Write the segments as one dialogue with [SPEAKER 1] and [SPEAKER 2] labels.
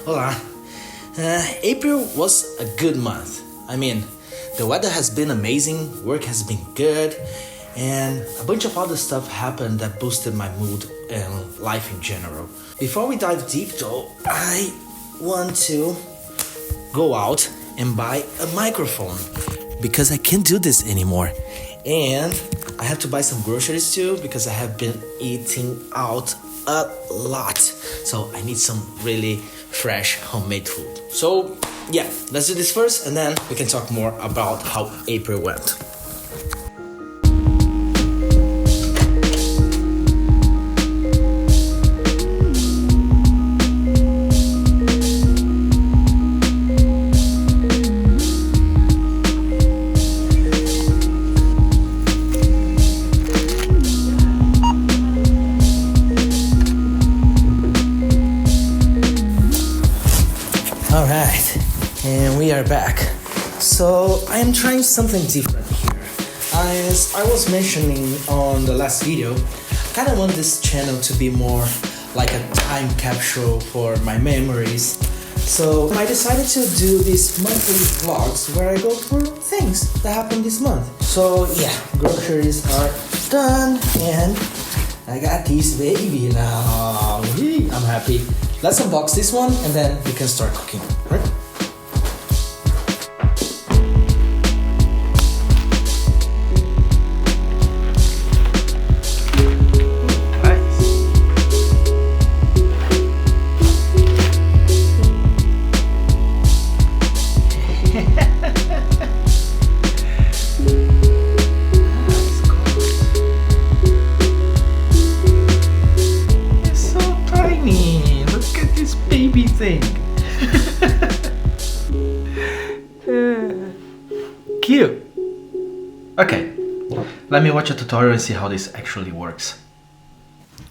[SPEAKER 1] Hola. April was a good month. I mean, the weather has been amazing, work has been good, and a bunch of other stuff happened that boosted my mood and life in general. Before we dive deep though, I want to go out and buy a microphone because I can't do this anymore. And I have to buy some groceries too because I have been eating out a lot. So I need some really fresh homemade food. So yeah, let's do this first and then we can talk more about how April went. Alright, and we are back. So I am trying something different here. As I was mentioning on the last video, I kind of want this channel to be more like a time capsule for my memories. So I decided to do these monthly vlogs where I go through things that happened this month. So yeah, groceries are done and I got this baby now. I'm happy. Let's unbox this one and then we can start cooking, right? Thing. Cute. Okay, let me watch a tutorial and see how this actually works.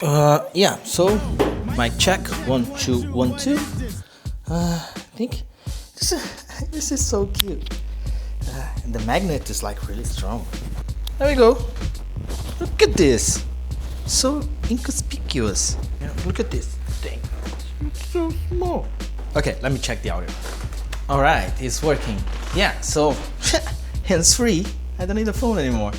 [SPEAKER 1] Yeah, so mic check 1 2 1 2. I think this is so cute. And the magnet is like really strong. There we go. Look at this. So inconspicuous. Yeah, look at this thing. It's so small. Okay, let me check the audio. Alright, it's working. Yeah, so hands-free. I don't need a phone anymore.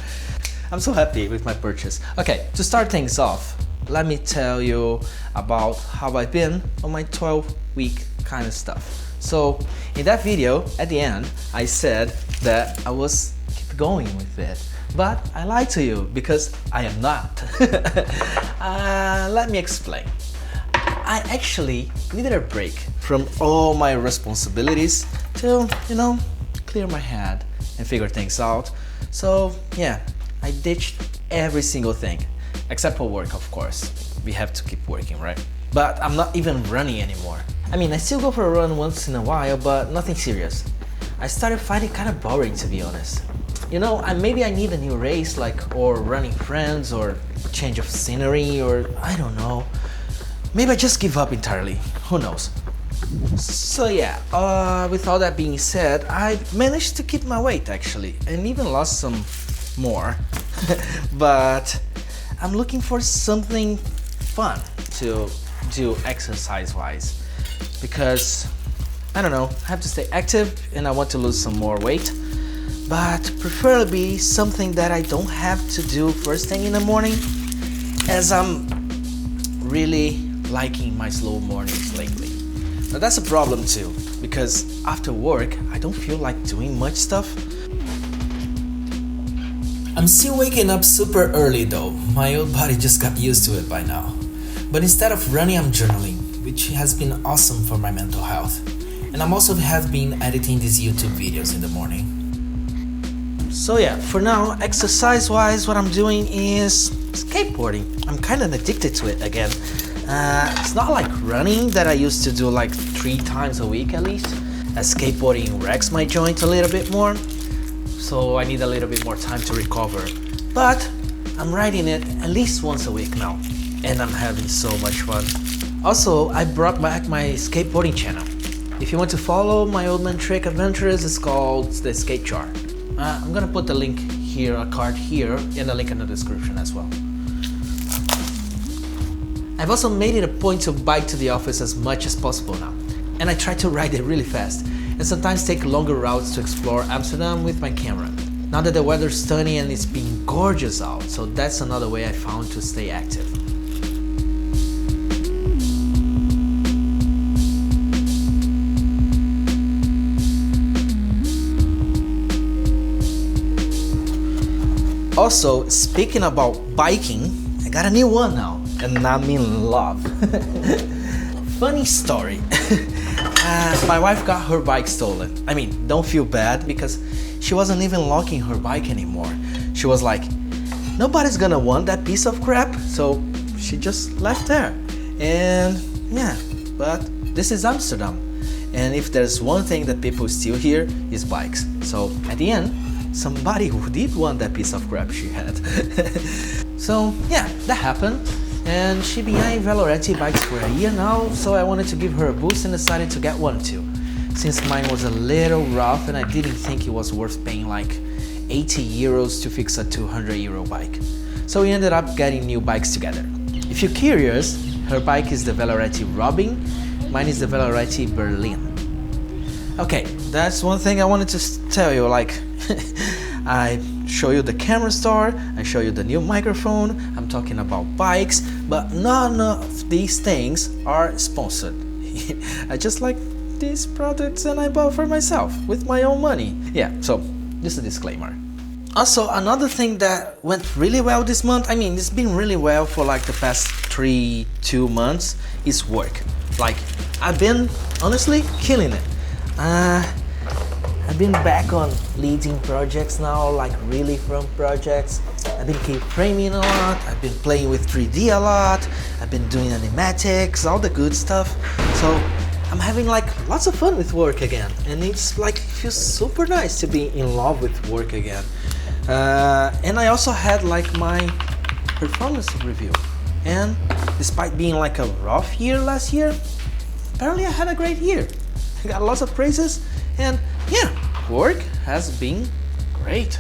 [SPEAKER 1] I'm so happy with my purchase. Okay, to start things off, let me tell you about how I've been on my 12-week kind of stuff. So in that video, at the end, I said that I was keep going with it. But I lied to you because I am not. Let me explain. I actually needed a break from all my responsibilities to, clear my head and figure things out. So yeah, I ditched every single thing, except for work, of course. We have to keep working, right? But I'm not even running anymore. I mean, I still go for a run once in a while, but nothing serious. I started finding it kind of boring, to be honest. Maybe I need a new race, or running friends, or change of scenery, or I don't know. Maybe I just give up entirely, who knows. So yeah, with all that being said, I managed to keep my weight actually, and even lost some more. But I'm looking for something fun to do exercise-wise, because, I don't know, I have to stay active and I want to lose some more weight, but preferably something that I don't have to do first thing in the morning, as I'm really liking my slow mornings lately. Now that's a problem too, because after work I don't feel like doing much stuff. I'm still waking up super early though. My old body just got used to it by now. But instead of running, I'm journaling, which has been awesome for my mental health. And I'm also have been editing these YouTube videos in the morning. So yeah, for now, exercise-wise, what I'm doing is skateboarding. I'm kind of addicted to it again. It's not like running that I used to do like 3 times a week at least, as skateboarding wrecks my joint a little bit more, so I need a little bit more time to recover. But I'm riding it at least once a week now, and I'm having so much fun. Also, I brought back my skateboarding channel. If you want to follow my old man trick adventures, it's called the Skate Jar. I'm gonna put the link here, a card here, and a link in the description as well. I've also made it a point to bike to the office as much as possible now. And and I try to ride it really fast, and sometimes take longer routes to explore Amsterdam with my camera. Now that the weather's sunny and it's been gorgeous out, so that's another way I found to stay active. Also, speaking about biking, I got a new one now, and I'm in love. Funny story. My wife got her bike stolen. I mean, don't feel bad, because she wasn't even locking her bike anymore. She was like, nobody's gonna want that piece of crap, so she just left there. And yeah, but this is Amsterdam, and if there's one thing that people steal here, is bikes. So at the end, somebody who did want that piece of crap she had. So yeah, that happened, and she been eyeing Valoretti bikes for a year now, so I wanted to give her a boost and decided to get one too, since mine was a little rough and I didn't think it was worth paying like 80 euros to fix a 200 euro bike. So we ended up getting new bikes together. If you're curious, her bike is the Valoretti Robin, mine is the Valoretti Berlin. Okay, that's one thing I wanted to tell you, like, I show you the camera store, I show you the new microphone, I'm talking about bikes, but none of these things are sponsored. I just like these products and I bought for myself with my own money. Yeah, so just a disclaimer. Also, another thing that went really well this month, I mean, it's been really well for like the past 2 months, is work. Like, I've been honestly killing it. I've been back on leading projects now, like really from projects. I've been keep framing a lot, I've been playing with 3D a lot, I've been doing animatics, all the good stuff. So I'm having like lots of fun with work again, and it's like feels super nice to be in love with work again. And I also had like my performance review, and despite being like a rough year last year, apparently I had a great year. I got lots of praises, and yeah, work has been great.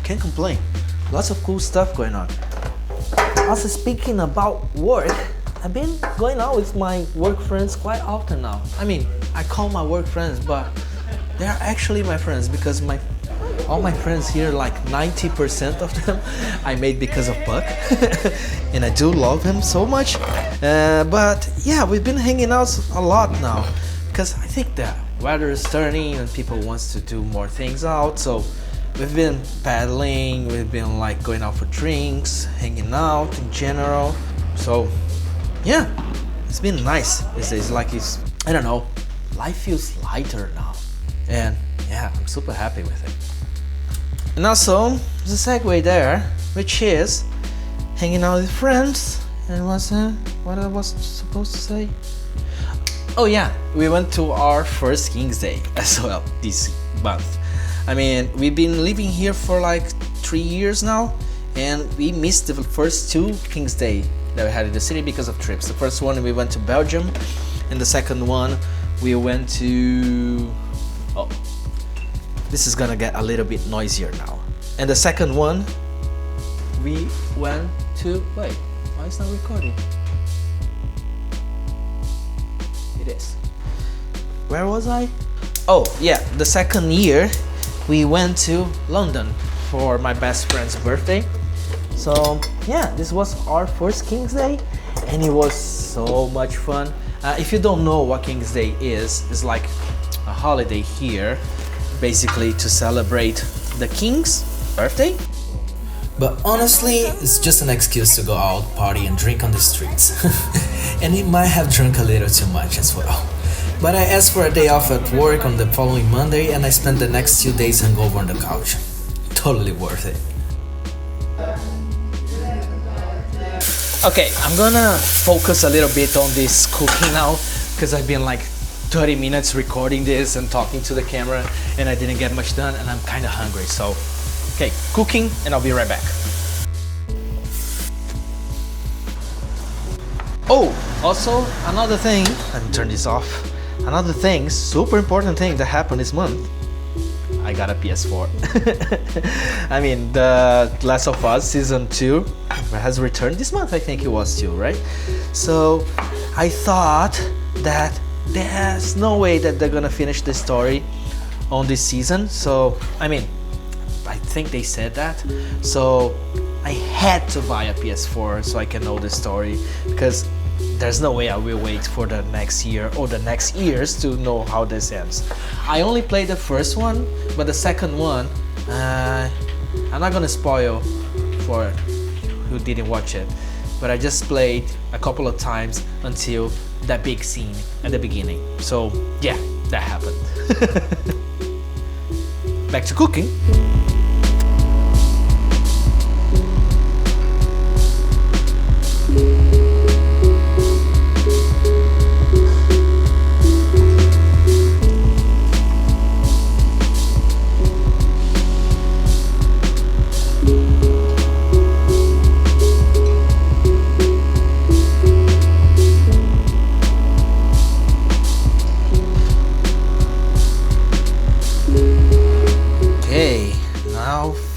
[SPEAKER 1] Can't complain. Lots of cool stuff going on. Also, speaking about work, I've been going out with my work friends quite often now. I mean, I call my work friends, but they're actually my friends, because all my friends here, like 90% of them, I made because of Buck. And I do love him so much. But yeah, we've been hanging out a lot now, because I think the weather is turning and people wants to do more things out. So we've been paddling, we've been like going out for drinks, hanging out in general. So yeah, it's been nice these days. Like, I don't know, life feels lighter now, and yeah, I'm super happy with it. And also, there's a segue there, which is hanging out with friends. And what I was supposed to say? Oh yeah, we went to our first King's Day as well this month. I mean, we've been living here for like 3 years now, and we missed the first 2 King's Day that we had in the city because of trips. The first one we went to Belgium, and the second one we went to... oh, this is gonna get a little bit noisier now. And the second one we went to... wait, why is not recording? It is. Where was I? Oh yeah, the second year we went to London for my best friend's birthday. So yeah, this was our first King's Day, and it was so much fun. If you don't know what King's Day is, it's like a holiday here, basically to celebrate the King's birthday. But honestly, it's just an excuse to go out, party and drink on the streets. And he might have drunk a little too much as well. But I asked for a day off at work on the following Monday, and I spent the next 2 days hungover on the couch. Totally worth it. Okay, I'm gonna focus a little bit on this cooking now, because I've been like 30 minutes recording this and talking to the camera, and I didn't get much done, and I'm kind of hungry. So, okay, cooking, and I'll be right back. Oh, also another thing, let me turn this off. Another thing, super important thing that happened this month. I got a PS4. I mean, the Last of Us Season 2 has returned this month, I think it was too, right? So I thought that there's no way that they're gonna finish the story on this season. So I mean, I think they said that, so I had to buy a PS4 so I can know the story, because there's no way I will wait for the next year or the next years to know how this ends. I only played the first one, but the second one, I'm not gonna spoil for who didn't watch it, but I just played a couple of times until that big scene at the beginning. So yeah, that happened. Back to cooking.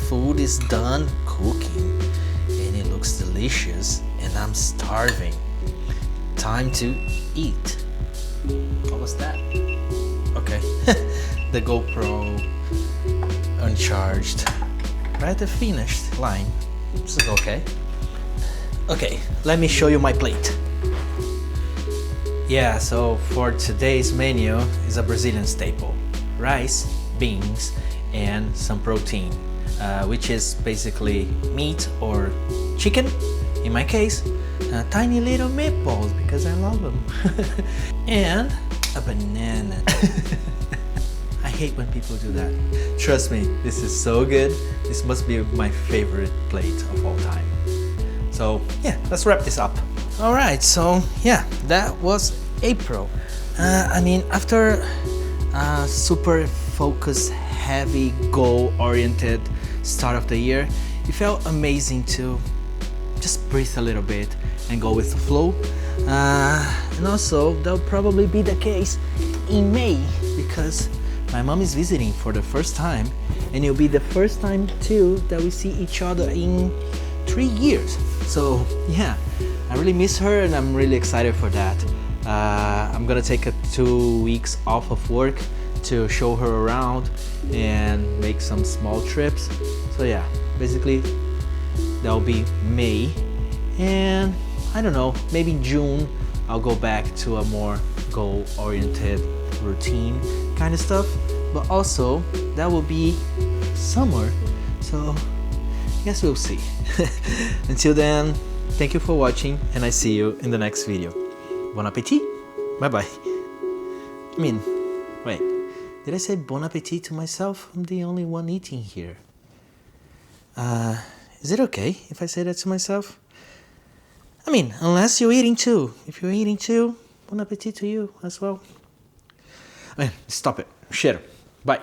[SPEAKER 1] Food is done cooking and it looks delicious and I'm starving. Time to eat. What was that? Okay. The GoPro uncharged. Right at the finished line. This is okay. Okay, let me show you my plate. Yeah, so for today's menu is a Brazilian staple. Rice, beans, and some protein. Which is basically meat or chicken, in my case, tiny little meatballs because I love them, and a banana. I hate when people do that. Trust me, this is so good. This must be my favorite plate of all time. So yeah, let's wrap this up. Alright, so yeah, that was April. I mean, after super focused, heavy, goal-oriented start of the year, it felt amazing to just breathe a little bit and go with the flow. And also, that'll probably be the case in May, because my mom is visiting for the first time, and it'll be the first time too that we see each other in 3 years. So yeah, I really miss her and I'm really excited for that. I'm gonna take 2 weeks off of work to show her around and make some small trips. So yeah, basically that'll be May, and I don't know, maybe June I'll go back to a more goal-oriented routine kind of stuff, but also that will be summer, so I guess we'll see. Until then, thank you for watching and I see you in the next video. Bon appetit, bye bye. I mean, wait, did I say bon appetit to myself? I'm the only one eating here. Is it okay if I say that to myself? I mean, unless you're eating too. If you're eating too, bon appetit to you as well. I mean, stop it. Shit. Bye.